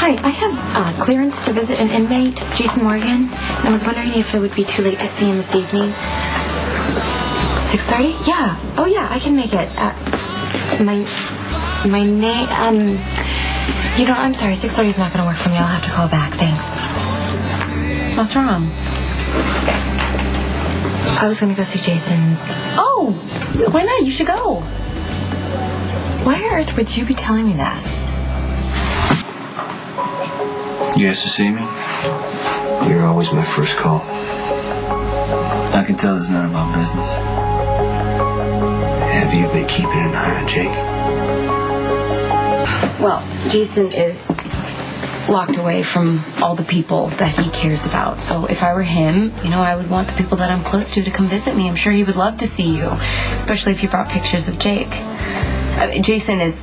Hi, I have clearance to visit an inmate, Jason Morgan, and I was wondering if it would be too late to see him this evening. 6:30? Yeah. Oh, yeah, I can make it. My name, I'm sorry, 6:30 is not going to work for me. I'll have to call back. Thanks. What's wrong? I was going to go see Jason. Oh, why not? You should go. Why on earth would you be telling me that? You asked to see me? You're always my first call. I can tell it's none of my business. Have you been keeping an eye on Jake? Well, Jason is locked away from all the people that he cares about. So if I were him, I would want the people that I'm close to come visit me. I'm sure he would love to see you, especially if you brought pictures of Jake. Jason is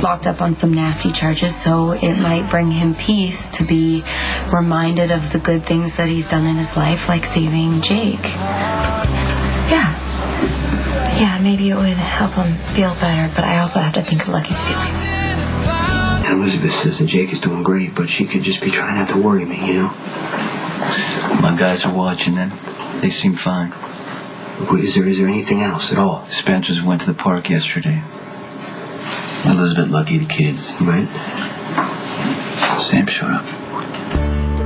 locked up on some nasty charges, so it might bring him peace to be reminded of the good things that he's done in his life, like saving Jake. Yeah, maybe it would help him feel better, but I also have to think of Lucky's feelings. Elizabeth says that Jake is doing great, but she could just be trying not to worry me, My guys are watching them. They seem fine. Is there anything else at all? Spencers went to the park yesterday. Elizabeth, Lucky, the kids. Right. Sam showed up.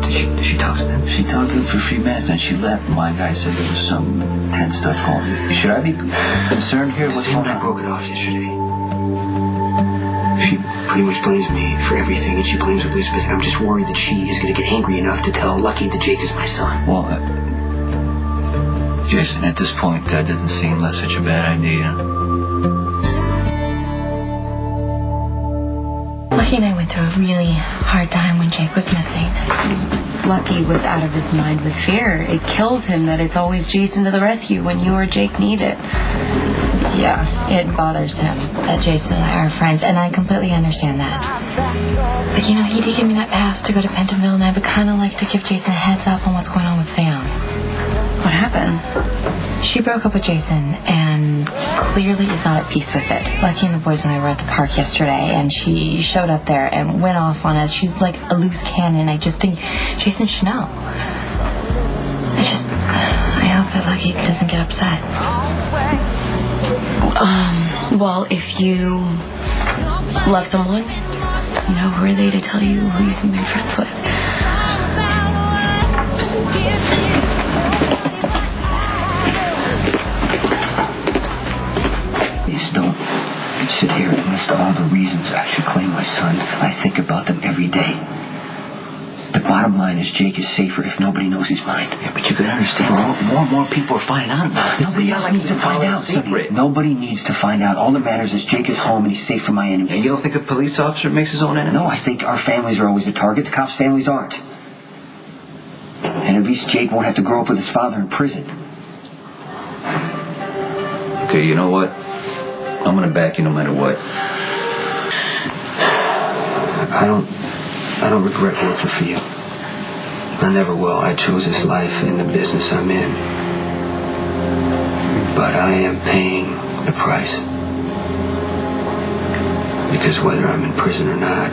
Did she talk to them? She talked to them for a few minutes, and she left. My guy said there was some tense stuff going on. Should I be concerned here? What's Sam going and I on? broke it off yesterday. She pretty much blames me for everything, and she blames Elizabeth, and I'm just worried that she is going to get angry enough to tell Lucky that Jake is my son. Well, Jason, at this point, that didn't seem like such a bad idea. Lucky and I went through a really hard time when Jake was missing. Lucky was out of his mind with fear. It kills him that it's always Jason to the rescue when you or Jake need it. Yeah, it bothers him that Jason and I are friends, and I completely understand that. But he did give me that pass to go to Pentonville, and I would kind of like to give Jason a heads up on what's going on with Sam. What happened? She broke up with Jason and clearly is not at peace with it. Lucky and the boys and I were at the park yesterday, and she showed up there and went off on us. She's like a loose cannon. I just think Jason should know. I hope that Lucky doesn't get upset. Well, if you love someone, who are they to tell you who you can be friends with? Don't sit here and list all the reasons I should claim my son. I think about them every day. The bottom line is Jake is safer if nobody knows he's mine. Yeah, but you can understand, more people are finding out about it. Nobody else needs to find out. Nobody needs to find out. All that matters is Jake is home and he's safe from my enemies. And you don't think a police officer makes his own enemies? No, I think our families are always a target. The cops' families aren't. And at least Jake won't have to grow up with his father in prison. Okay, you know what? I'm gonna back you no matter what. I don't regret working for you. I never will. I chose this life and the business I'm in. But I am paying the price. Because whether I'm in prison or not,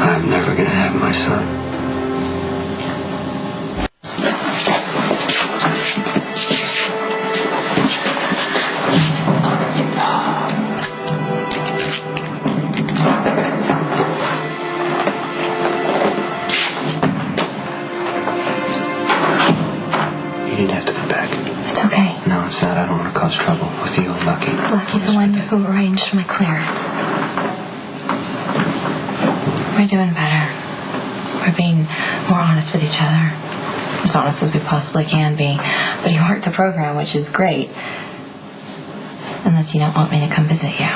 I'm never gonna have my son. I don't want to cause trouble with you and Lucky. Lucky's the one who arranged my clearance. We're doing better. We're being more honest with each other. As honest as we possibly can be. But you worked the program, which is great. Unless you don't want me to come visit you.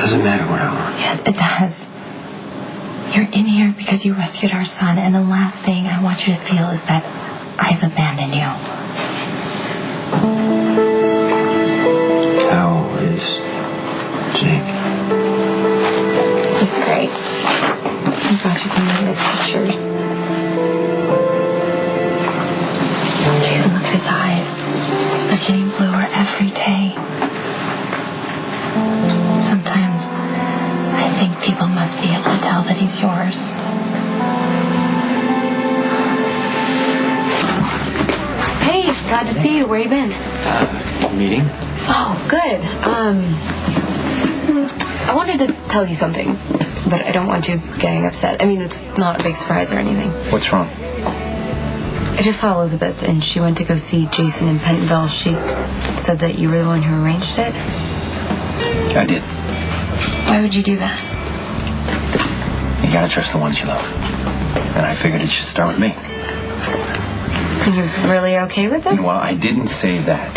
Doesn't matter what I want. Yes, it does. You're in here because you rescued our son, and the last thing I want you to feel is that I've abandoned you. How is Jake? He's great. I brought you some of his pictures. Jason, look at his eyes. They're getting bluer every day. Sometimes I think people people must be able to tell that he's yours. Hey, glad to see you. Where you been? Meeting? Oh, good. I wanted to tell you something, but I don't want you getting upset. I mean, it's not a big surprise or anything. What's wrong? I just saw Elizabeth, and she went to go see Jason in Pentonville. She said that you were the one who arranged it. I did. Why would you do that? You gotta trust the ones you love. And I figured it should start with me. And you're really okay with this? Well, I didn't say that.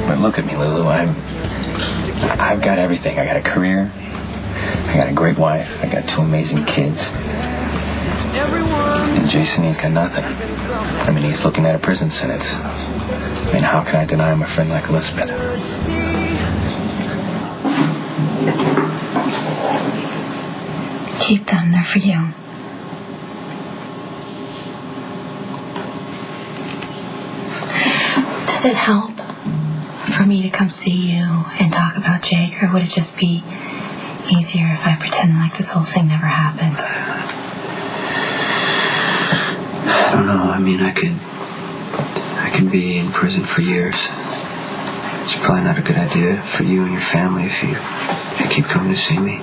But look at me, Lulu. I've got everything. I got a career. I got a great wife. I got 2 amazing kids. And Jason, he's got nothing. I mean, he's looking at a prison sentence. I mean, how can I deny him a friend like Elizabeth? Keep them. They're for you. Does it help for me to come see you and talk about Jake, or would it just be easier if I pretend like this whole thing never happened? I don't know. I mean, I can be in prison for years. It's probably not a good idea for you and your family if you keep coming to see me.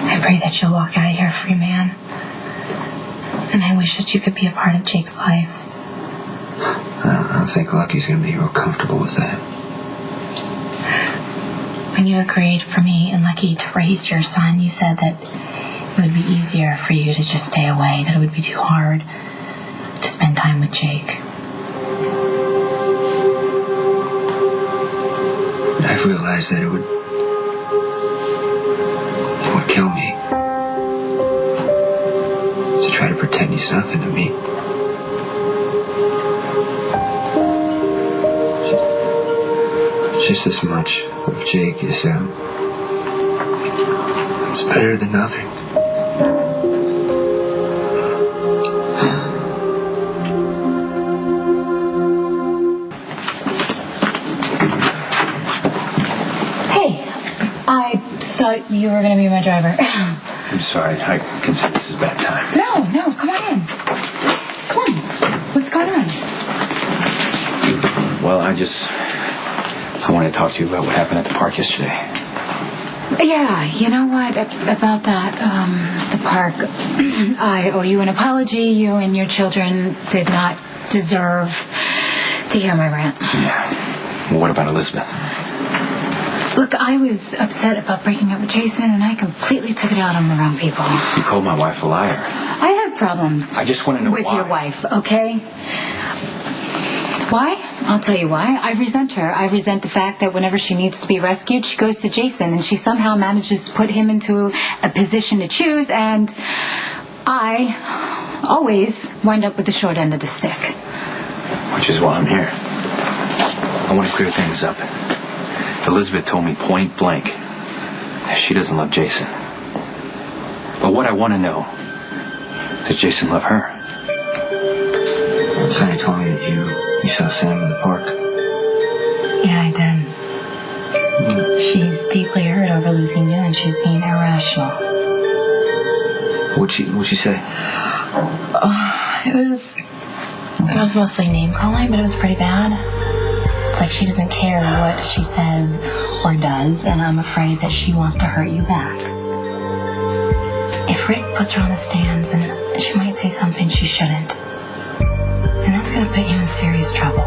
I pray that you'll walk out of here a free man. And I wish that you could be a part of Jake's life. I don't think Lucky's going to be real comfortable with that. When you agreed for me and Lucky to raise your son, you said that it would be easier for you to just stay away, that it would be too hard to spend time with Jake. I've realized that it would kill me to try to pretend he's nothing to me. Just as much of Jake is it's better than nothing. Hey, I thought you were going to be my driver. I'm sorry. I consider this is bad time. No, come on in. Come on. What's going on? Well, I wanted to talk to you about what happened at the park yesterday. Yeah, you know what? About that, the park. I owe you an apology. You and your children did not deserve to hear my rant. Yeah. Well, what about Elizabeth? Look, I was upset about breaking up with Jason, and I completely took it out on the wrong people. You called my wife a liar. I have problems. I just want to know with why. your wife, okay? Why? I'll tell you why. I resent her. I resent the fact that whenever she needs to be rescued, she goes to Jason, and she somehow manages to put him into a position to choose, and I always wind up with the short end of the stick. Which is why I'm here. I want to clear things up. Elizabeth told me point blank that she doesn't love Jason. But what I want to know, does Jason love her? Sonny told me that you saw Sam in the park. Yeah, I did. She's deeply hurt over losing you, and she's being irrational. What'd she say? It was mostly name calling, but it was pretty bad. It's like she doesn't care what she says or does, and I'm afraid that she wants to hurt you back. If Rick puts her on the stands, then she might say something she shouldn't. And that's going to put you in serious trouble.